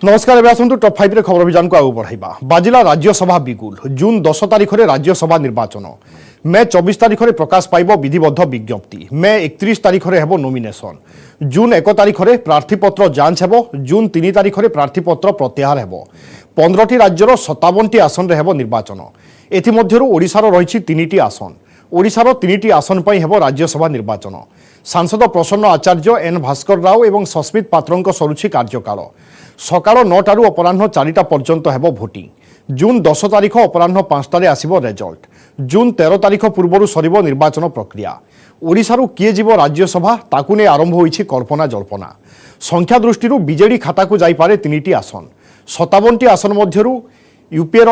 नमस्कार एवं आसतु टॉप 5 रे खबर अभियान को आगे बढ़ाइबा। बाजिला राज्यसभा बिगुल। जून 10 तारिख में राज्यसभा निर्वाचन। मे 24 तारिख में प्रकाश पाइब विधिबद्ध विज्ञप्ति। मे 31 तारिख में हेबो नोमिनेशन। जून 1 तारिख में प्रार्थीपत्र जांच हेबो। जून 3 तारिख में प्रार्थीपत्र प्रत्याहार हेबो। 15टी राज्यर 57टी आसन रे हेबो निर्वाचन। एथिमध्यरु ओडिशार रहिछि 3टी आसन। ओडिशार 3टी आसन पई हेबो राज्यसभा निर्वाचन। सांसद प्रसन्न आचार्य एन भास्कर राव एवं सस्मित पात्रंक सरुछि कार्यकाल। सकाळ 9टारू अपराह्न 4टा पर्यंत हेबो भोटिंग। जून 10 तारिख अपराह्न 5टारे आसिबो रिजल्ट। जून 13 तारिख पूर्वरु सरिबो निर्वाचन प्रक्रिया। ओडिशारू किए जीवो राज्यसभा ताकू ने आरंभ होईछि कल्पना जल्पना। संख्या दृष्टिरू बीजेडी खाता को जाई पारे 3टी आसन। 57टी आसन मध्यरु यूपीर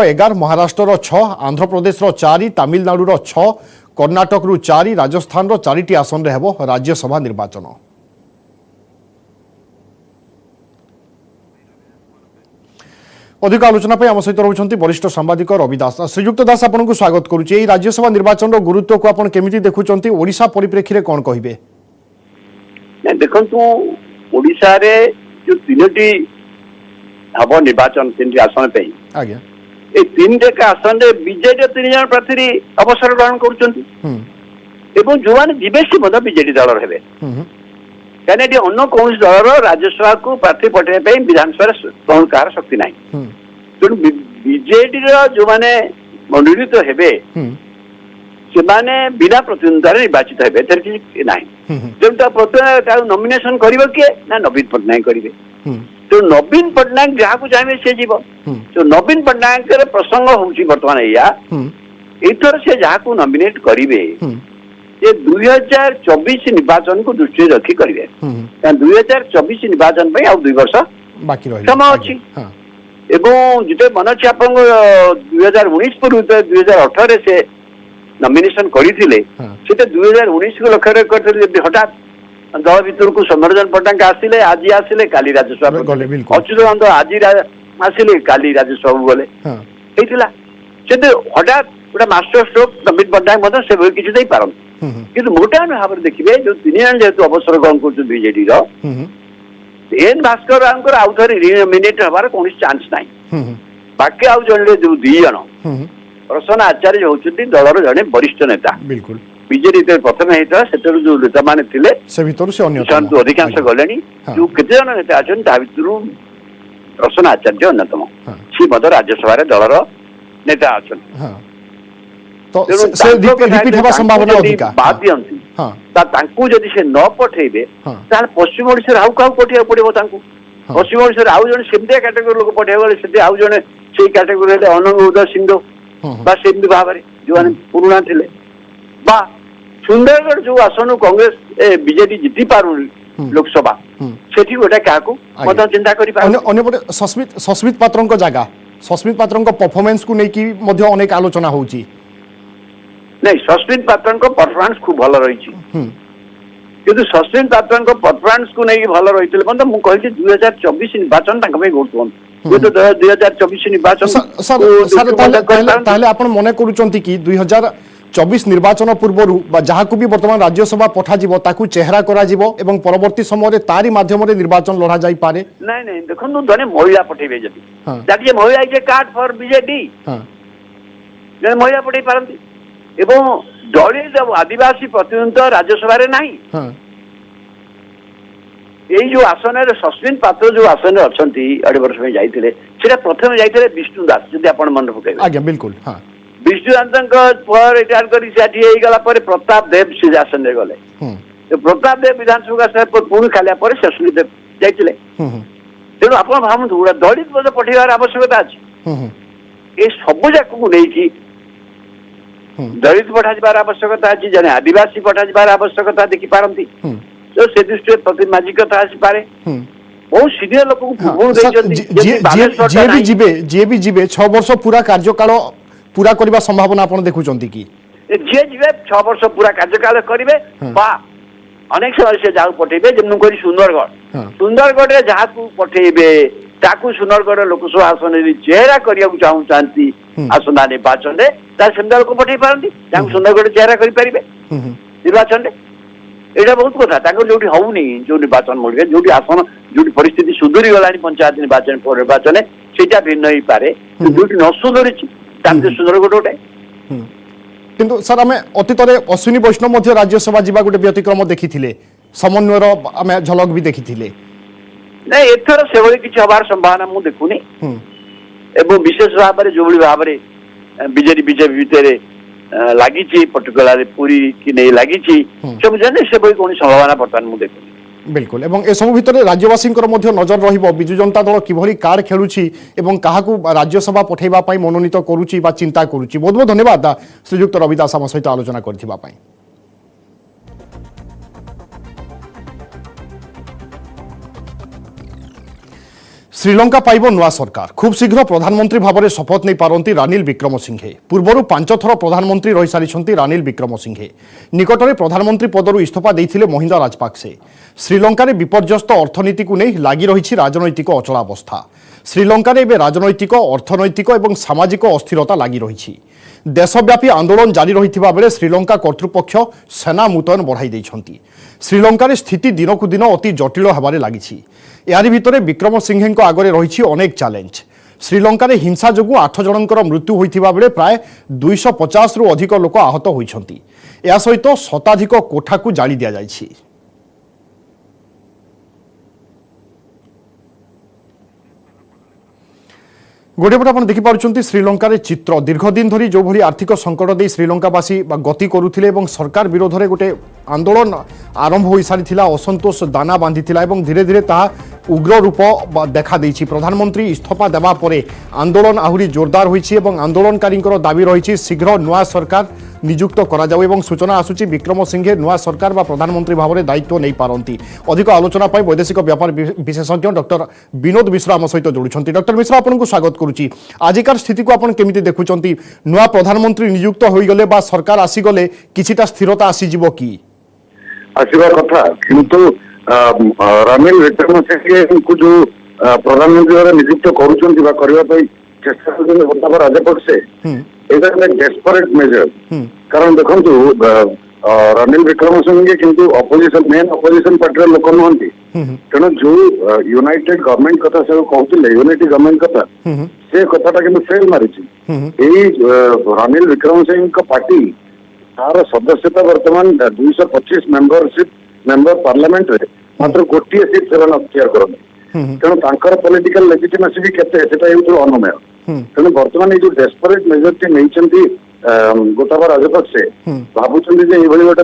11, महाराष्ट्र 6, आंध्र प्रदेश 4, तमिलनाडु 6, कर्णाटक 4, राजस्थान 4टी आसन रे हेबो राज्यसभा निर्वाचन। अधिक आलोचना आम सहित रही वरिष्ठ सांबादिक रवि दास। श्रीजुक्त दास आपको स्वागत करुच्ची। राज्यसभा निर्वाचन गुरुत्व को आपण केमिति देखुचंती? ओडिशा परिप्रेक्षी रे कोन कहिबे? देखंतु ओडिशा रे जो 3टी हबो निर्वाचन 3टी आसन पे आज्ञा ए 3टे आसन रे बीजेडी 3 जन प्रार्थी अवसर ग्रहण करूचंती एवं जो माने जीवेसी मद बीजेडी दल रहबे कहने डी अन्य कौन दल राज्यसभा को प्रार्थी पठे पे विधानसभा कौन कार शक्ति नाही तो बीजेडी जो माने मनोनीत हेबे से माने बिना प्रतिद्वंद्विता निर्वाचित हेबे तर कि नाही जेंता प्रतिद्वंद्विता नॉमिनेशन करिवो के ना नवीन पटनायक करिवे तो नवीन पटनायक जहाँ को चाहिए से जीव तो नवीन पटनायक प्रसंग होउची वर्तमान या एथर से जहाँ को नॉमिनेट करिवे ये 2024 निर्वाचन को दृष्टि रखी करिवे 2024 निर्वाचन पे आ 2 वर्ष बाकी रही समय अछि एवं जिते मन अछि आपन 2019 पूर्व 2018 से नॉमिनेशन करिथिले सेते 2019 को लक्ष्य रे करथिले हठात दल भीतर को समरजन पटनायक आसिले आज आसिले काली राज्यसभा अच्युतानंद आज आसिले काली राज्यसभा गले हेतिला सेते हठात गोटे मास्टर स्ट्रोक नवीन पटनायक मत से किसी दे पारन किंतु मोटा भाव देखिए जो 3 जन जेहेतु अवसर ग्रहण कर बीजेडी एन भास्कर राव आउ थे रिनोमिनेट हबार कौन चांस ना बाकी आउ जन जो 2 जन प्रसन्न आचार्य होती दलर जड़े वरिष्ठ नेता बिल्कुल बीजेडी प्रथम होता से जो नेता मैंने अधिकांश गले जो केते जन नेता अच्छा प्रसन्न आचार्य अन्यतम सी मत राज्यसभा दलर नेता अच्छा तो से रिपीट हेबा संभावना अधिक बात दियंती ता तांकू जदि से न पठेबे ताल पश्चिम ओडिसा आउ काउ पठिया पड़िबो तांकू पश्चिम ओडिसा आउ जने सेमते कैटेगरी लोक पठेबे सेते आउ जने सेई कैटेगरी रे अनंग उदय सिंह बा सेमती भाबरे जो माने पुराना थिले बा सुंदरगढ़ जो आसन कांग्रेस बीजेडी जिति पारु लोकसभा सेठी गोटा काकू मत चिंता करि पार अन्य पटे सस्मित पात्रंक जागा सस्मित पात्रंक परफॉर्मेंस को नेकी मध्ये अनेक आलोचना होउची नहीं सस्मित पात्र परफॉर्मेंस खूब भल रही किंतु सस्मित पात्र परफॉर्मेंस को नहीं भल रही मतलब मुझे कहली 2024 निर्वाचन गुरुत्व 2024 निर्वाचन आप मन करुँच कि 2024 निर्वाचन पूर्व जहाँ को भी वर्तमान राज्यसभा पठाଯିव ताकू चेहरा करा जिवो एवं परवर्ती समय तारी माध्यम निर्वाचन लड़ा जाई पारे नहीं नहीं देखो जने महिला पठेबे जदि महिला is a card for BJD जने महिला पठे पारंती एवं दलित आदिवासी प्रतिनिधित्व राज्यसभा रे नहीं यही जो आसन सस्मित पात्र जो आसन अच्छी 2 वर्ष में जाइए प्रथम जाइए विष्णु दास जब आप मन पकड़े आज्ञा बिल्कुल हाँ विष्णु दास रिटायर कर प्रताप देव से आसन रे गले प्रताप देव विधानसभा पुणी खालिया शशि देव जाइए तेणु आप भावतु गोटे दलित पद पठेबार आवश्यकता अच्छी ये सब जाक नहीं दलित पठाଯିबार आवश्यकता अच्छी जने आदिवासी पठाଯିबार आवश्यकता देखि पारंती तो से दृष्टि प्रतिमाजिकता आसी पारे बहुत सीनियर लोक को जे भी जीवे 6 वर्ष पूरा कार्यकाल पूरा करबा संभावना आपण देखुचंती की जे जीवे 6 वर्ष पूरा कार्यकाल करिवे बा अनेक समय से जाऊ पठेबे जेनु करी सुंदरगढ़ रे जहाँ को पठेबे ताकू सुंदरगढ़ लोकसभा आसन चेहरा करिया चाहूँ आसंदा निर्वाचन सुंदर को पठे पारती सुंदरगढ़ चेहरा करें निर्वाचन एटा बहुत कथा जो होनी जो निर्वाचन मोड़ जो आसन जो परिस्थिति सुधुरी गला पंचायत निर्वाचन सेटा भिन्न ही पारे जो न सुधरी सुधर गोटे किंतु सर आम अतीत अश्विनी वैष्णव राज्यसभा जीवा गोटे व्यतिक्रम देखी समन्वयर आम झलक भी देखी नहीं एथर से किसी हबार संभावना मुझे देखुनी एवं विशेष भाव में जो भाव में बीजेपी भितर लगी पर्टिकुलर पूरी कि नहीं लगी सब जाने से कौन संभावना बर्तमान मुझे देखुनी बिल्कुल एवं ए सब भितर राज्यवासी नजर रहिबो बिजु जनता दल किभली कार्ड खेलुछि एवं काहाकू राज्यसभा पठेबा पई मनोनीत करूछि बा चिंता करूछि। बहुत बहुत धन्यवाद श्रीयुक्त रवि दास आम सहित आलोचना करथिबा पई। श्रीलंका पाइब नुआ सरकार खूब शीघ्र प्रधानमंत्री भाव में शपथ नहीं पारती रानिल विक्रमसिंघे पूर्वर 5 थर प्रधानमंत्री रही सारी रानिल विक्रमसिंघे निकट में प्रधानमंत्री पदर इस्तीफा देते महिंदा राजपाक्से। श्रीलंका विपर्यस्त अर्थनीति को नहीं लगी रही राजनैतिक अचलावस्था। श्रीलंका एवं राजनैतिक अर्थनैतिक और सामाजिक अस्थिरता लगी रही। देशव्यापी आंदोलन जारी रही बेले श्रीलंका कर्तृपक्ष सेना मुतयन बढ़ाई देइछंती। श्रीलंका स्थिति दिनकू दिन अति जटिल होबारे लागिछि। यारि भितरे विक्रमसिंघे आगरे रही अनेक चैलेंज। श्रीलंका हिंसा जोगु 8 जनकर मृत्यु होइथिबा बेले प्राय 250 रु अधिक लोक आहत होइछंती। या सहित शताधिक कोठा को जाली दिया जाइछि। गोटेपटे आप देखिपुं श्रीलंकार चित्र दीर्घ दिन धरी जो भली आर्थिक संकट दे श्रीलंकावासी गति करुथिले एवं सरकार विरोध में गोटे आंदोलन आरंभ हो सारी असंतोष दाना बांधी धीरे धीरे ता उग्र रूप देखा देछि। प्रधानमंत्री इस्तीफा देवा परे आंदोलन आहुरी जोरदार होइछि एवं आंदोलनकारी दाबी रही शीघ्र नुआ सरकार नियुक्त करा जाऊ एवं सूचना आसुची विक्रमसिंघे नुआ सरकार बा प्रधानमंत्री भाव में दायित्व नहीं पारती। अधिक आलोचना पाई वैदेशिक व्यापार विशेषज्ञ डॉक्टर विनोद मिश्र आम सहित जोड़ुछंती। डॉक्टर मिश्र आपको स्वागत करुच्ची। आजिकार स्थिति को आपन केमिति देखुछंती? नुआ प्रधानमंत्री नियुक्त हो गले बा सरकार आसीगले किछिटा स्थिरता आसीजिवो कि आसीबा कथा किंतु रानिल विक्रमसिंघे को जो प्रधानमंत्री भाव नियुक्त करुछंती बा करबा पई चेष्टा करछन गोटाबाया राजपक्षे एटा एक डेस्परेट मेजर। कारण देखंतु रानिल विक्रमसिंघे किंतु ऑपोजिशन मेन ऑपोजिशन पार्टी लोक नुहंती तेणु जो यूनाइटेड गवर्नमेंट कथा सब कहते यूनिटी गवर्नमेंट कथा से कथाटा किंतु फेल मारिछि। एई रानिल विक्रमसिंघे का पार्टी तार सदस्यता वर्तमान 225 मेंबर पार्लियामेंट रे मात्र गोटे सीट से अख्तियार करते तेणु तांकर पॉलिटिकल लेजिटिमेसी भी केते सेटा हेउथु अनुमेय। तेणु वर्तमान जो डेस्परेट मेजर टी नैचंती गोटाबाया राजपक्षे भाबुचंदी जे एभली गोटे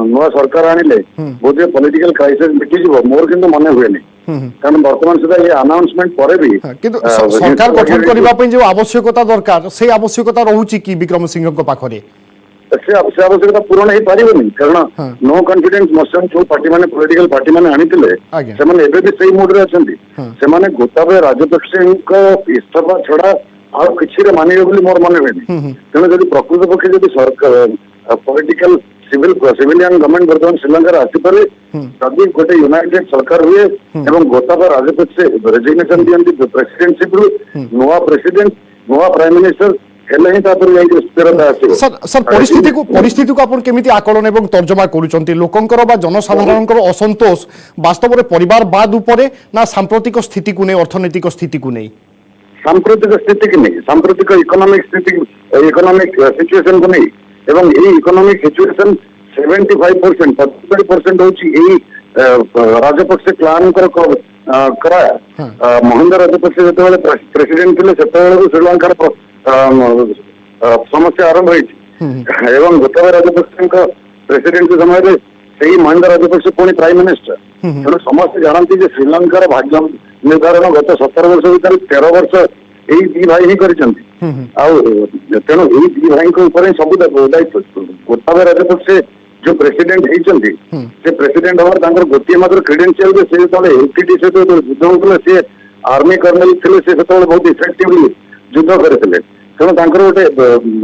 नुआ सरकार आनिले बोधे पॉलिटिकल क्राइसिस मिटिजिवो मोर किंतु मने हुएनी। कारण वर्तमान सुधा ये अनाउंसमेंट परे भी किंतु सरकार गठन करबा पई जो आवश्यकता दरकार से आवश्यकता रहूची कि विक्रमसिंघे को पाखरे से आवश्यकता पूरण हो पारिबनी। कारण नो कॉन्फिडेंस मोशन जो पार्टी माने पॉलिटिकल पार्टी माने आनितिले से माने एबे भी सही मूड रे अछंती। से माने गोटाबाया राजपक्षे को इस्तीफा छडा आ किछि रे मानिबे बोली मोर मने होइनी। तेणु जदि प्रकृत पक्षे जदि सरकार पॉलिटिकल सिविलियन गवर्नमेंट वर्तमान श्रीलंका आसी पारे जदि गोटे यूनाइटेड सरकार हुए एवं गोटाबाया राजपक्षे रेजिग्नेशन दियंती प्रेसिडेंटशिप रु नुआ प्रेसिडेंट नुआ प्राइम मिनिस्टर सर परिस्थिति को आपण केमिति आकलन एवं तर्जमा करूचंती? लोकंकर बा जनसाधारणकर असंतोष वास्तव में परिवारवाद उपरे ना सांप्रतिक स्थिति को नहीं अर्थनैतिक स्थिति को नहीं? सांप्रतिक स्थिति की नहीं सांप्रतिक इकोनॉमिक स्थिति इकोनॉमिक सिचुएशन को नहीं एवं ये इकोनॉमिक सिचुएशन 75% 70% होची एई राजपक्षे प्लान करा महिंदा राजपक्षे जेतेबेले प्रेसिडेंट थिले सेतेबेले श्रीलंकार समस्या आरंभ होती एवं गोटाबाया राजपक्षे प्रेसिडेंट समय से महिंदा राजपक्षे पुणी प्राइम मिनिस्टर। तेणु समस्त जानती श्रीलंकार भाग्य निर्धारण गत 17 वर्ष भर 13 वर्ष यही दी भाई ही तेणु यही दी भाई सब दायित्व गोटाबाया राजपक्षे जो प्रेसिडेंट होती से प्रेसिडेंट हमारे गोटे मात्र क्रेडेंशियल से एलटीटी सहित युद्ध होते सी आर्मी कर्नल थे बहुत इफेक्टिवली युद्ध करते। तेणु गोटे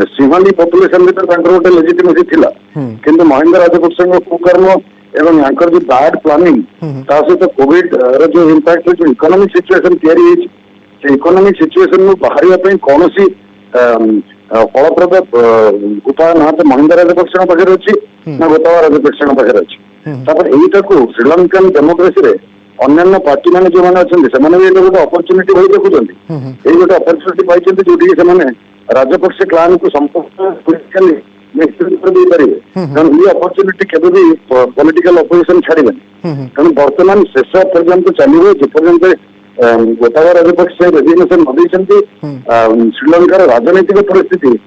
सिंहली पपुलेसन भर गोटे लेजिटिमेसी थिला किंतु महिंदा राजपक्षे कुकर्म एवं यहाँ जो बैड प्लानिंग ता सहित कोविड जो इम्पैक्ट जो इकोनॉमिक सिचुएशन तैयारी से इकोनॉमिक सिचुएशन बाहर कौन सी फलप्रद उपाय ना तो महिंदा राजपक्षे पाखे अच्छी ना गोटाबाया राजपक्षे पाखे अच्छी। तापर एटाको श्रीलंकन डेमोक्रेसी रे अन्य पार्टी मैंने जो मैंने अच्छे से गोटे अपरच्युनिटी भाई देखुंत ये गोटे अपरच्युनिटी पाई जो से राजपक्षे क्लान को संपर्क पारे कारण ये अपरच्युनिटी केवे भी पॉलिटिकल अपोजिशन छाड़े कारण बर्तमान शेष पर्यंत चलो जेपर्यंत गोटाबाया राजपक्षे रेजिग्नेशन न श्रीलंकार राजनैतिक परिस्थिति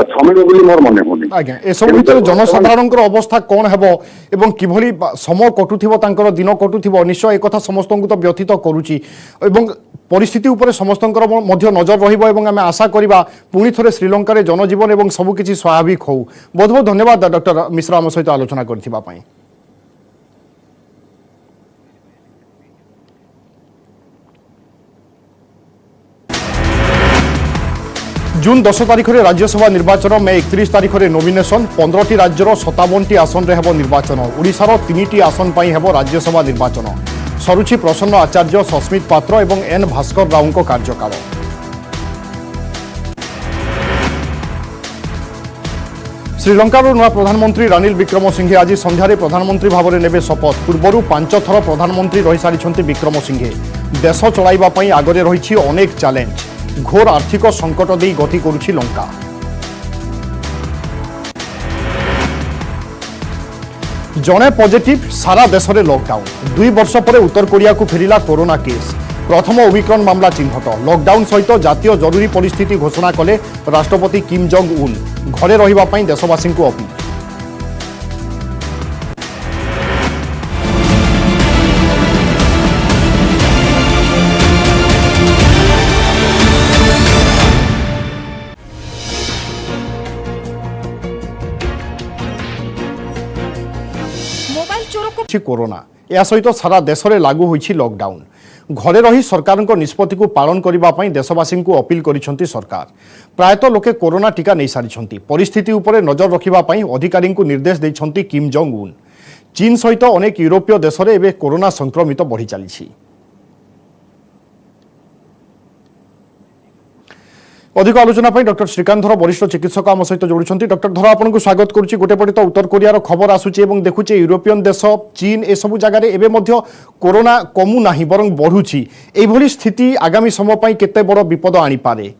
थमिब बोली मोर मन होनी आज्ञा एसबु भितर जनसाधारण अवस्था कौन हेबो एवं किभली समय कटुथिबो तांकर दिन कटुथिबो निश्चय एक कथा समस्त को तो व्यथित करूची एवं परिस्थिति उपरे समस्तंकर मध्य नजर रहिबो एवं आमे आशा करिबा पुणी थरे श्रीलंका रे जनजीवन एवं सबु किछि स्वाभाविक हो। बहुत बहुत धन्यवाद डॉक्टर मिश्रा आम सहित आलोचना करथिबा पई। जून 10 तारिख में राज्यसभा निर्वाचन मे 31 तारिख में नोमिनेशन 15टी राज्यर 57टी आसन रे हेबो निर्वाचन ओडिशार 3टी आसन पई हेबो राज्यसभा निर्वाचन सरुचि प्रसन्न आचार्य सस्मित पात्र एवं एन भास्कर राव को कार्यकाल। श्रीलंकार नवा प्रधानमंत्री रानिल विक्रमसिंघे आज संध्यारे प्रधानमंत्री भाव में नेबे शपथ पूर्वर 5 थर प्रधानमंत्री रही सारी विक्रमसिंघे देश चलाइबा पई आगरे रही अनेक चैलेंज घोर आर्थिक संकट दे गति करुछि लंका। जड़े पॉजिटिव सारा देश में लॉकडाउन 2 वर्ष पर उत्तर कोरिया को फेरिला कोरोना केस प्रथम ओमिक्रॉन मामला चिन्हट लॉकडाउन सहित जातीय जरूरी परिस्थिति घोषणा कले राष्ट्रपति किम जोंग उन घरे रहिबा पई देशवासी को अपील। कोरोना या सहित सारा देश में लागू होइछि लॉकडाउन घरे रही सरकार निष्पत्ति को पालन करने देशवासी को अपील करिसेंति सरकार प्रायतः लोके कोरोना टीका नहीं सारी परिस्थिति उपरे नजर रखिबा अधिकारी को निर्देश देइछंती किम जोंग उन। चीन सहित अनेक यूरोपीय देश में एवं कोरोना संक्रमित बढ़ी चली। अधिक आलोचना डॉक्टर श्रीकांत धर वरिष्ठ चिकित्सक आम सहित जोड़ुंट डॉक्टर धर आपको स्वागत करुच्ची गोटेपटे तो उत्तर कोरियार खबर आसूची देखुचे यूरोपियन देश चीन ए सब जगार एवं कोरोना कमु ना बरं बढ़ुची एभली स्थिति आगामी समय केते बड़ विपद आनीपारे।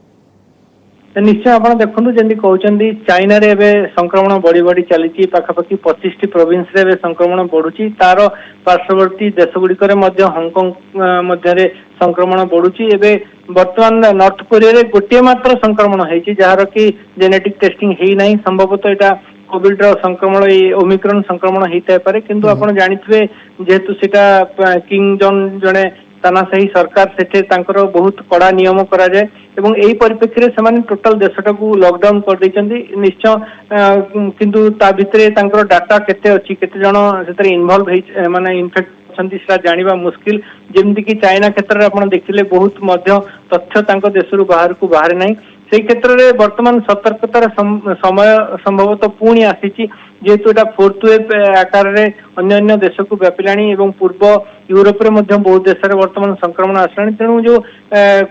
निश्चय आप देखते जमी कहते चाइना रे संक्रमण बढ़ी बढ़ी चली पाखापाखि 25टी प्रोविंस रे संक्रमण बढ़ुची तार पार्श्ववर्ती देशगुड़िक हांगकंग मध्य संक्रमण बढ़ुची एवं बर्तमान नॉर्थ कोरिया रे गोटे मात्र संक्रमण है जार कि जेनेटिक टेस्टिंग है ना संभवतः यहाँ कोविड संक्रमण ओमिक्रॉन संक्रमण होता है किंतु आप जानिथे जेहेतु सेटा किंग जॉन जड़े तानाशाही सरकार से बहुत कड़ा नियम करा जाए एवं यही परिप्रेक्षी से टोटाल देशटा को लॉकडाउन कर देइछंती निश्चय किंतु ता भितरे तांकर डाटा केते अछि केते जण सेतरे इन्वॉल्व है माने इन्फेक्ट अछंती सेटा जानिबा मुश्किल जेमति कि चाइना क्षेत्र रे आपण देखिले बहुत मध्य तथ्य तांको देशरु बाहर को बाहर नाही से क्षेत्र में वर्तमान सतर्कतार समय संभवतः पुणी आसी जेहेतु यहाँ 4th वेव आकार में अन्य देश को व्यापिलानी एवं पूर्व यूरोप रे मध्य बहुत देश में वर्तमान संक्रमण आसलानी तेणु जो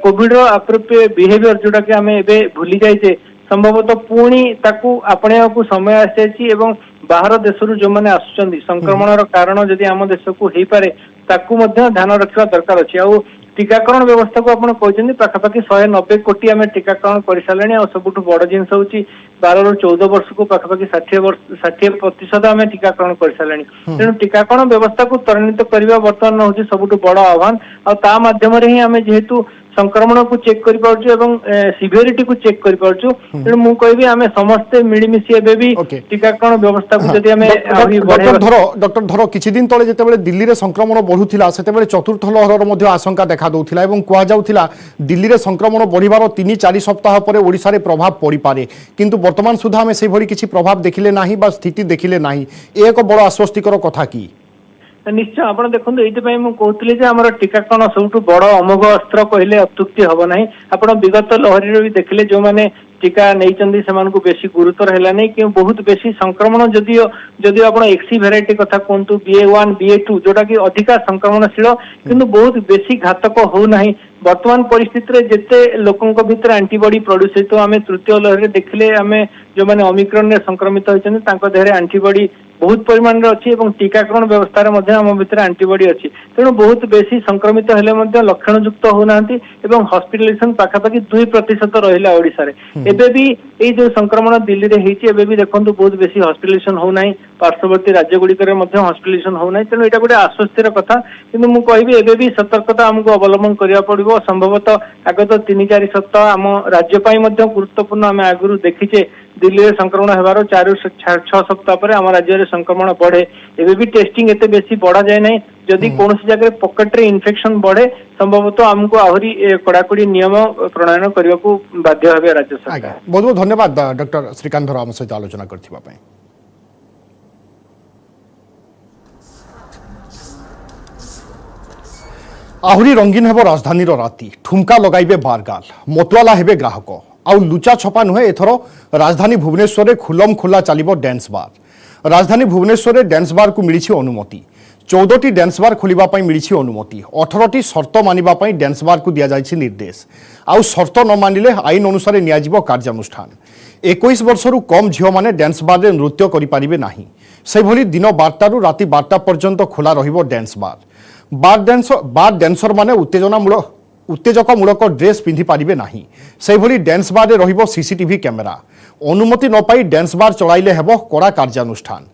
कोविड अप्रोप्रिएट बिहेवियर जोटा कि आम ए भूली जाइए संभवतः पुणी ताकू आपणे को समय आसी बाहर देशरू जो मैंने आसुचंदी संक्रमण कारण जदि आम देश को हो पारे ताकू मध्य ध्यान रखा दरकार अच्छी आ टीकाकरण व्यवस्था को आपन कहते पाखापाखि 190 कोटी आम टीकाकरण कर सारे आ सबुठ बड़ जिन हूँ 12 ରୁ 14 वर्ष को पाखापाखि 60% आम टीकाकरण कर सारे तेणु टीकाकरण व्यवस्था को त्वरान्वित करने बर्तमान हूँ सबुठ बड़ आह्वान आध्यम ही आम जेहेतु संक्रमण को चेक कर सिवियरिटी को चेक कर तेणु मु कहबी आम समस्ते मिलमिशी एबे भी टीकाकरण व्यवस्था को जदि आम डॉक्टर धर किछि दिन तले जेतेबेले दिल्ली रे संक्रमण बढ़ुथिला सेतेबेले चतुर्थ लहरर मध्ये आशंका देखा दउथिला एवं कुआ जाउथिला दिल्ली रे संक्रमण बढ़िबार 3-4 सप्ताह परे ओडिसा रे प्रभाव पड़ी पारे किंतु वर्तमान सुधा आम से भली किछि प्रभाव देखिले नाही बा स्थिति देखिले नाही एक बड़ आश्वस्तिकर कथा की निश्चय आप देखो ये कहते आम टीकाकरण सब बड़ अमोघ अस्त्र कहले अत्युक्ति हम ना आप विगत लहरी भी देखले जो मैंने टीका नहीं से बेसी गुरुतर है नहीं कि बहुत बेसी संक्रमण जदियो आप एक्सी भेराइटी कथा कहतु BA1 BA2 जोटा कि अधिका संक्रमणशील किंतु बहुत बेसी घातक हो नहीं वर्तमान परिस्थिति जिते लोकों भीतर एंटीबॉडी प्रोड्यूस होता आम तृतीय लहरी देखले आम जो मैंने ओमिक्रॉन रे संक्रमित होती देहरे एंटीबॉडी बहुत परिमाण अच्छी और टीकाकरण व्यवस्था आम भितर आंटीबॉडी अच्छी तेणु बहुत बेसी संक्रमित हेले लक्षण युक्त होना हॉस्पिटलाइजेशन पाखापाखि 2% रहा ओडिशा रे एबे भी ये जो संक्रमण दिल्ली रे हेची एबे भी देखंतु बहुत बेसी हॉस्पिटलाइजेशन होना पार्श्ववर्ती राज्य गुड़िकर हॉस्पिटलाइजेशन होना तेणु यहाँ गोटे आश्वस्तिर कथा किंतु मु कहबी एबे भी सतर्कता आमको अवलंबन करिया पड़िबो संभवतः आगत 3-4 सप्ताह आम राज्य पई मध्ये गुरुत्वपूर्ण आम आगुरु देखिचे दिल्ली रे संक्रमण हेबार 4-6 सप्ताह पर आम राज्य रे संक्रमण बढ़े एबे भी टेस्टिंग एते बेसी बढ़ा जाए नहीं जदि कौन जगह पॉकेट रे इन्फेक्शन बढ़े संभवतः आमको आहरी कड़ाकड़ी नियम प्रणयन करने को बाध्य हेबे राज्य सरकार। बहुत बहुत धन्यवाद डॉक्टर श्रीकांत धर आम सहित आलोचना करथिबा पई। आहरी रंगीन हेब राजधानी राति ठुमका लगाइबे बारगाल मतवाला हेबे ग्राहक आउ लुचा छपा नुहे एथर राजधानी भुवनेश्वर रे खुलम खुला चलिबो डांस बार। राजधानी भुवनेश्वर रे डांस बार को मिली अनुमति 14टी डांस बार खोलिबा पई मिली अनुमति 18टी शर्त मानिबा पई डांस बार को दिया जायछि निर्देश आउ शर्त न मानिले आईन अनुसार नियाजिबो कार्यानुष्ठान। 21 वर्षरु कम झियो माने डांस बार रे नृत्य करि पारिबे नाही से भली दिन 12 रु राति 12 पर्यंत खोला रहिबो डांस बार। बार डांसर माने उत्तेजकमूलक ड्रेस पिंधि पारिबे नाही से भली डांस बार रे रहिबो सीसीटीवी कैमेरा अनुमति न पाई डांस बार चलाइले हेबो कड़ा कार्यानुष्ठान।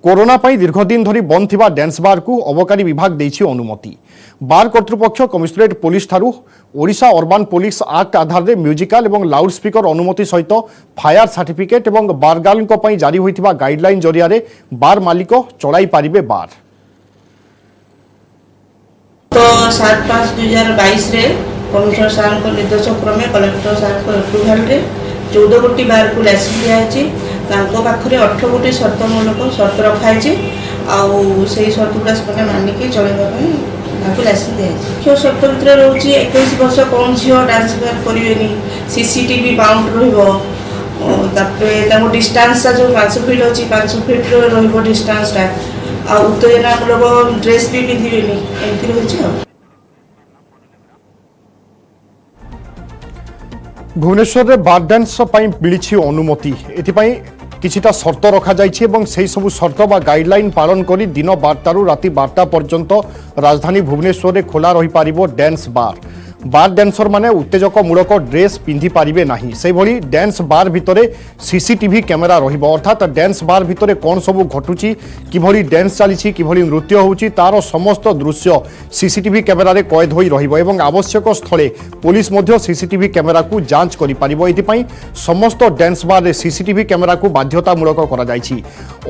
कोरोना पाई दीर्घदिन धरी बंद थिबा डांस बार को अबकारी विभाग देछि अनुमति। बार कर्तृपक्ष कमिशनरेट पुलिस ठारू ओडिशा अर्बान पुलिस एक्ट आधार रे म्यूजिकल एवं लाउड स्पीकर अनुमति सहित फायर सर्टिफिकेट एवं बारगार्ल को पाई जारी होइथिबा गाइडलाइन जरिया रे बार मालिक चलाई पारिबे बार। तो 7/5/2022 रे कमिशनर सार को निर्देश क्रमे कलेक्टर सार को अप्रूवल रे 14 गोटी बार को लाइसेंस दिया है तांको पाखरे 18 गोटी शर्तमूलक शर्त रखा है आउ से शर्त गुड़ा से मानिक चलैबा पई तांको लाइसेंस दिया है। क्यों शर्त भितर रहउची 21 वर्ष कौन झियो डांस बार करिवेनी सीसीटीवी बाउंड रहइबो तापरे तांको डिस्टेंस जो 500 फीट अछि 500 फीट रो रहइबो डिस्टेंस ता आ उत्तेजनामूलक ड्रेस भी पिंधिबेनी एमती रहउची। भुवनेश्वर रे बार डांस पई मिली अनुमति एथिपाई किछिटा शर्त रखा जाइछि एवं सेही सबु शर्त बा गाइडलाइन पालन करी दिन 12 रु राति 12 पर्यंत राजधानी भुवनेश्वर रे खोला रही पारिबो डांस बार। बार डांसर माने उत्तेजकमूलक ड्रेस पिंधि पारिबे नाही से भली डांस बार भितरे सीसीटीवी कैमेरा रहिबो अर्थात डांस बार भितरे कोन सबु घटुची किभली डांस चलीछि किभली नृत्य होउची तार समस्त दृश्य सीसीटीवी कैमेरा रे कैद होई रहिबो एवं आवश्यक स्थले पुलिस मध्य सीसीटीवी कैमेरा को जांच करि पारिबो। एथिपाई समस्त डांस बार रे सीसीटीवी कैमेरा को बाध्यतामूलक करा जाइछि।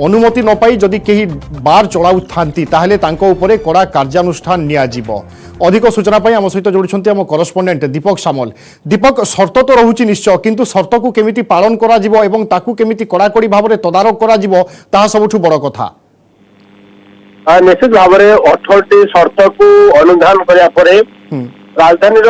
अनुमति न पाई जदि केही बार चलाउ थांती ताहेले तांको उपरे कड़ा कार्यानुष्ठान निया जिवो। अधिक सूचना पाई आम सहित जोड़ुछन्ती आम करस्पोंडेंट दीपक सामल। दीपक शर्त तो रहुछि निश्चय किंतु शर्त को केमिति पालन करा जिवो एवं ताकू केमिति कड़ाकड़ी भाव में तदारक करा जिवो ताहा सबुठु बड़ कथा। निश्चित भाव में 18टी शर्त को अनुधान करिया परे राजधानी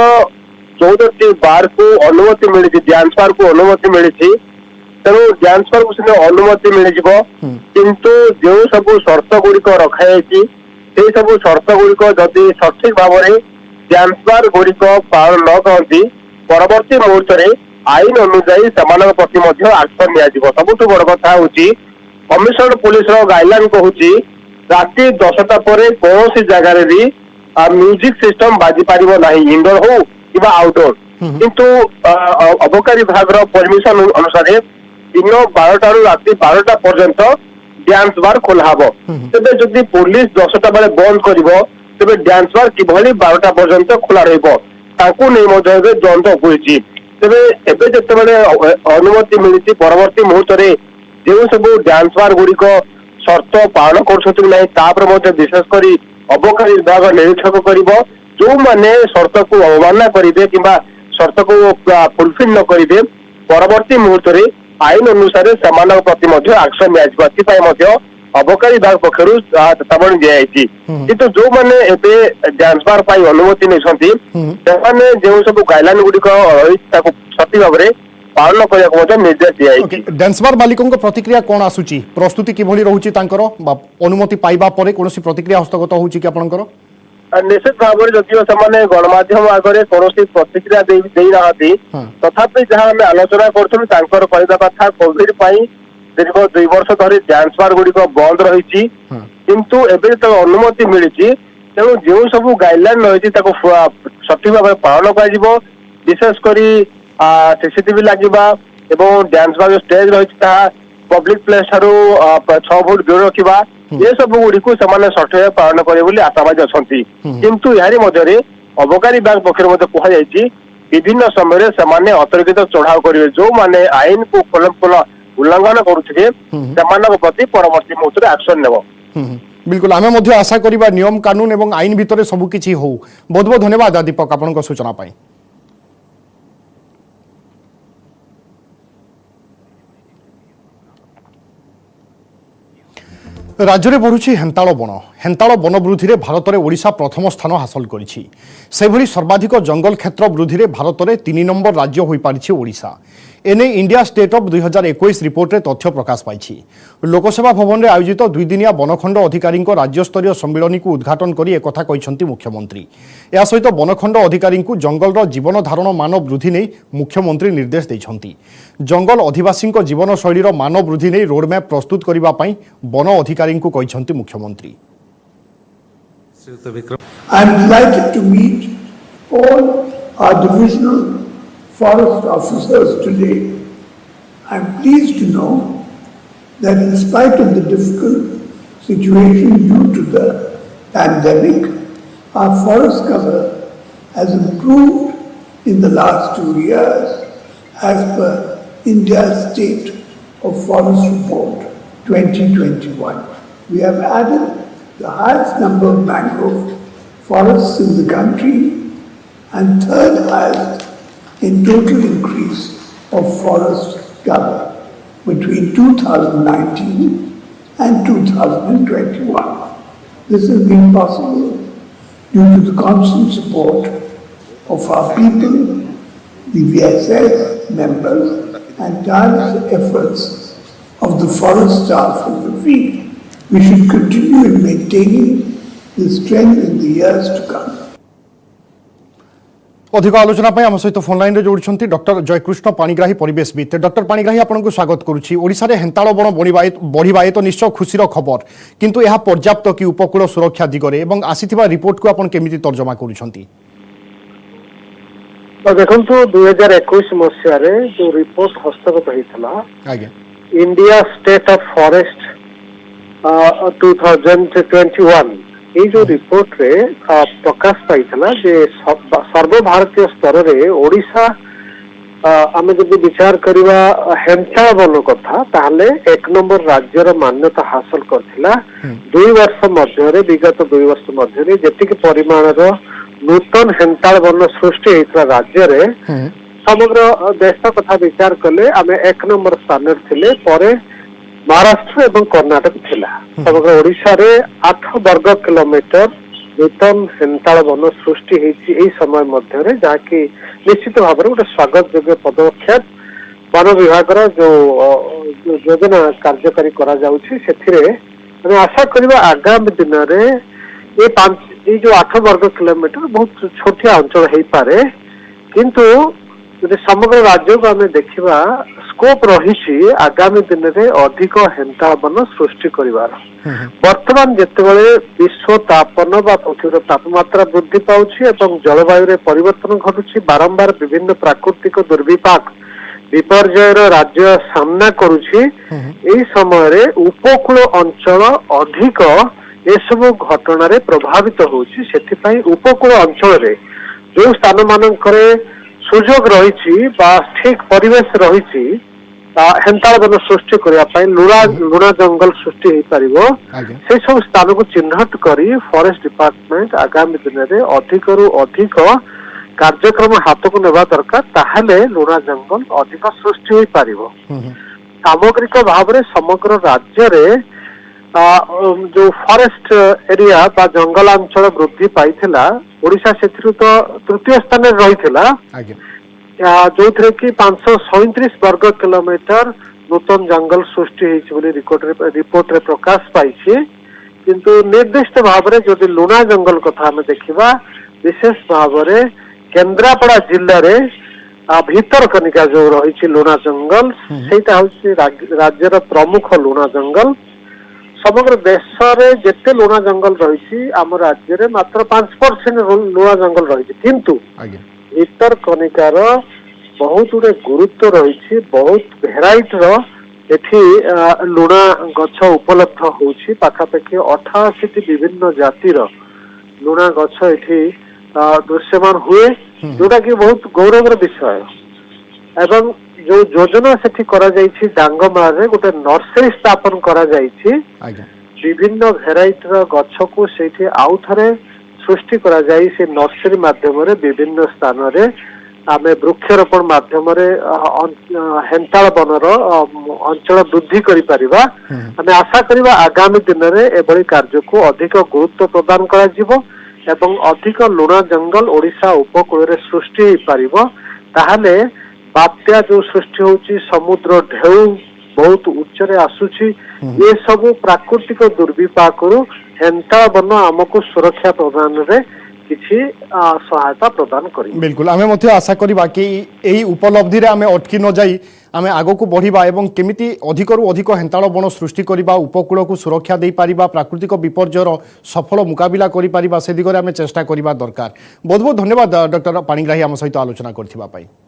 14टी बार को अनुमति मिली डांस बार को अनुमति मिली तेणु डांस बार को अनुमति मिल किंतु जो सब शर्त गुड़िक रखाई से सब शर्त गुड़िक जदि सठिक भाव में डांस बार गुड़िक पालन न करती परवर्ती मुहूर्त में आईन अनुजाई से प्रति एक्शन निया सबुठ बड़ कथा हूँ कमिशनर पुलिस गाइडलाइन कहूँ राति 10टा पर कौन जगार भी म्यूजिक सिस्टम बाजी पार ना इंडोर हो कि आउटडोर किंतु अबकारी विभाग परमिशन अनुसार दिन 12टा रु राति 12टा पर्यंत डांस बार खोला हम तेज जदि पुलिस 10टा बेले बंद कर डांस बार किभली 12टा पर्यंत खोला रही द्वंद्व हुई तेज जिते अनुमति मिली परवर्ती मुहूर्त में जो सब डांस बार गुड़िक शर्त पालन कर विशेषकर अबकारी विभाग निरीक्षक कर जो मैंने शर्त को अवमानना करेंगे कि शर्त को फुलफिल न करेंगे परवर्ती मुहूर्त में आईन अनुसार से प्रति एक्शन निया अबकारी विभाग पक्षर चेतावनी दिखाई किंतु जो मैंने डांस बार अनुमति नहीं जो सब गाइडलाइन गुड़िक सठिक भाव में पालन करने निर्देश दिखाई। डांस बार मालिकों प्रतिक्रिया कौन आसुची प्रस्तुति किभली रहुची तांकर अनुमति पाइबा परे कोनोसी प्रतिक्रिया हस्तगत होउची कि आपनकर निश्चित भाव में जदिव से गणमाध्यम आगे कौन प्रतिक्रिया दे ना तथापि जहाँ आम आलोचना करूँ कहवा कथा कोविड दीर्घ 2 वर्ष धरी डांस बार गुड़िक बंद रही किंतु एबे तो अनुमति मिली तेणु जो सब गाइडलाइन रही सठिक भाव पालन कर विशेषकर सीसीटीवी लगे डांस बार जो स्टेज रही पब्लिक प्लेस ठारू 6 फुट दूर रखा ये सब गुड़ी को सठिक भाव पालन करेंगे आशावादी अच्छा किंतु यारी मध्य अबकारी विभाग पक्ष कहुई विभिन्न समय से अतिरिक्त चढ़ाव करेंगे जो मैंने आईन को उल्लंघन करुवे प्रति परवर्ती मुहूर्त एक्शन नेब बिल्कुल आमे मध्य आशा करिबा नियम कानून एवं आईन भितर सबु किछि हो। बहुत बहुत धन्यवाद दीपक आपनक सूचना पाई। राज्य में बढ़ुछि हेन्ताल वन वृद्धि में भारत में ओडिशा प्रथम स्थान हासिल करिछि। सेभଳି सर्वाधिक जंगल क्षेत्र वृद्धि में भारत में 3 नंबर राज्य हो पारिछि ओडिशा। एने इंडिया स्टेट ऑफ 2021 रिपोर्ट रे तथ्य प्रकाश पाइछि। लोकसभा भवन में आयोजित 2 दिनिया वनखंड अधिकारी राज्यस्तरीय सम्मेलन को उद्घाटन कर एक कथा कहिसंती मुख्यमंत्री। या सहित वनखंड अधिकारी जीवन जीवन धारण मान वृद्धि नहीं मुख्यमंत्री निर्देश देइछंती। जंगल अधिवासी जीवन शैलीर मान वृद्धि नहीं रोडमैप प्रस्तुत करबा पई वन अधिकारी को कहिसंती मुख्यमंत्री। I am delighted to meet all our divisional forest officers today. I am pleased to know that in spite of the difficult situation due to the pandemic, our forest cover has improved in the last 2 years as per India's State of Forest Report 2021. We have added the highest number of mangrove forests in the country and third highest in total increase of forest cover between 2019 and 2021. This has been possible due to the constant support of our people, the VSS members, and tireless efforts of the forest staff in the field. We should continue in maintaining this trend in the years to come. अधिक आलोचना आम सहित phone line जोड़ी doctor Jaikrishna Panigrahi परिवेशविद। Doctor Panigrahi आपको स्वागत करुच्ची। ओडिशा रे हेन्ताल one बढ़िबा तो निश्चय खुशीर खबर किंतु यह पर्याप्त कि उपकूल सुरक्षा दिगरे एवं आसीथिबा रिपोर्ट को आपण केमिति तर्जमा करूछंती? देखंतु 2021 मसिया रे जो रिपोर्ट हस्तगत होइतला आगे इंडिया स्टेट ऑफ फॉरेस्ट 2021 ये जो रिपोर्ट रे प्रकाश पाइथला जे सर्वभारतीय स्तर रे ओडिशा आमे जदि विचार करिवा हेन्ता वन कथा ताले 1 नंबर राज्यर मान्यता हासिल करथिला 2 वर्ष मध्य रे विगत 2 वर्ष मध्य रे जेतिक परिमाण रो नूतन हेन्ताल वन सृष्टि होइतला राज्य रे समग्र देश कथा विचार कले आमे 1 नंबर स्थान रे थिले परे महाराष्ट्र एवं कर्नाटक थिला। समग्र ओडिशा रे 8 वर्ग किलोमीटर नूतन हेन्ताल वन सृष्टि होइछि एई समय मध्य रे जाकी निश्चित भाव में गोटे स्वागत योग्य पदक्षेप वन विभाग जो योजना कार्यकारी करा जाउछि सेथिरे माने आशा करिबा आगामी दिन रे ये जो 8 वर्ग किलोमीटर बहुत छोटिया अंचल हेई पारे किंतु यदि समग्र राज्य को आमे देखिबा स्कोप रही आगामी दिन में अधिक हेन्ता वन सृष्टि करिवार। वर्तमान जेतेबेले विश्व तापन बा पृथ्वीर तापमात्रा वृद्धि पाउछि एवं जलवायु रे परिवर्तन घटुछि बारंबार विभिन्न प्राकृतिक दुर्विपाक विपर्ययर राज्य सामना करुछि एई समय रे उपकूल अंचल अधिक एसबु घटना रे प्रभावित होछि। सेथि पई उपकूल अंचल रे जो स्थान मानकरे सुजोग रही ठीक परिवेश रही हेन्ताल वन सृष्टि करने लुणा जंगल सृष्टि हो पारिबो से सब स्थान को चिन्हट करी फॉरेस्ट डिपार्टमेंट आगामी दिन में अधिक रु अधिक कार्यक्रम हाथ को नेबा दरकार ताहले लुणा जंगल अधिक सृष्टि हो पारिबो। सामग्रिक भाव में समग्र राज्य रे जो फॉरेस्ट एरिया बा जंगलांचल वृद्धि पाइथिला ओडिशा सेथिरु तो तृतीय स्थान रे रहिथिला जो थे कि 537 वर्ग किलोमीटर नूतन जंगल सृष्टि होइछि रिपोर्ट रे प्रकाश पाइछि किंतु निर्दिष्ट भाव में जदि लुणा जंगल कथा हम देखिबा विशेष भाव में केन्द्रापड़ा जिल्ला रे ଭିତରକନିକା ଯୋଉ ରହିଛି ଲୁଣା ଜଙ୍ଗଲ ସେଇଟା ହଉଛି ରାଜ୍ୟର ପ୍ରମୁଖ ଲୁଣା ଜଙ୍ଗଲ। ସମଗ୍ର ଦେଶରେ ଯେତେ ଲୁଣା ଜଙ୍ଗଲ ରହିଛି ଆମ ରାଜ୍ୟରେ ମାତ୍ର 5% ଲୁଣା ଜଙ୍ଗଲ ରହିଛି, କିନ୍ତୁ ଭିତରକନିକାର ବହୁତ ଗୁଡେ ଗୁରୁତ୍ୱ ରହିଛି, ବହୁତ ଭେରାଇଟିର ଏଠି ଲୁଣା ଗଛ ଉପଲବ୍ଧ ହଉଛି। ପାଖାପାଖି 88ଟି ବିଭିନ୍ନ ଜାତିର ଲୁଣା ଗଛ ଏଠି ଦୃଶ୍ୟମାନ ହୁଏ, ଯୋଉଟା କି ବହୁତ ଗୌରବର ବିଷୟ। ଏବଂ ଯୋଉ ଯୋଜନା ସେଠି କରାଯାଇଛି ଡାଙ୍ଗମାଳରେ ଗୋଟେ ନର୍ସରୀ ସ୍ଥାପନ କରାଯାଇଛି, ବିଭିନ୍ନ ଭେରାଇଟିର ଗଛକୁ ସେଇଠି ଆଉ ଥରେ ସୃଷ୍ଟି କରାଯାଇ ସେ ନର୍ସରୀ ମାଧ୍ୟମରେ ବିଭିନ୍ନ ସ୍ଥାନରେ ଆମେ ବୃକ୍ଷରୋପଣ ମାଧ୍ୟମରେ ହେନ୍ତାଳ ବନର ଅଞ୍ଚଳ ବୃଦ୍ଧି କରିପାରିବା। ଆମେ ଆଶା କରିବା ଆଗାମୀ ଦିନରେ ଏଭଳି କାର୍ଯ୍ୟକୁ ଅଧିକ ଗୁରୁତ୍ୱ ପ୍ରଦାନ କରାଯିବ ଏବଂ ଅଧିକ ଲୁଣା ଜଙ୍ଗଲ ଓଡିଶା ଉପକୂଳରେ ସୃଷ୍ଟି ହେଇପାରିବ। ତାହେଲେ ବାତ୍ୟା ଯୋଉ ସୃଷ୍ଟି ହଉଛି, ସମୁଦ୍ର ଢେଉ ବହୁତ ଉଚ୍ଚରେ ଆସୁଛି, ଏ ସବୁ ପ୍ରାକୃତିକ ଦୁର୍ବିପାକରୁ ହେନ୍ତାଳ ବନ ଆମକୁ ସୁରକ୍ଷା ପ୍ରଦାନରେ କିଛି ସହାୟତା ପ୍ରଦାନ କରିବ। बिल्कुल आमे मध्य आशा करिबा कि एही उपलब्धि रे आमे अटकी न जाई आमे आगो बढ़िबा एवं केमिति अधिकरु अधिक हेन्ताळ बन सृष्टि करिबा, उपकूल को सुरक्षा दे पारिबा, प्राकृतिक विपर्ययर सफल मुकाबिला करि पारिबा, से दिगरे आमे चेष्टा करिबा दरकार। बहुत बहुत धन्यवाद डॉक्टर पाणिग्राही आम सहित आलोचना करथिबा पाई।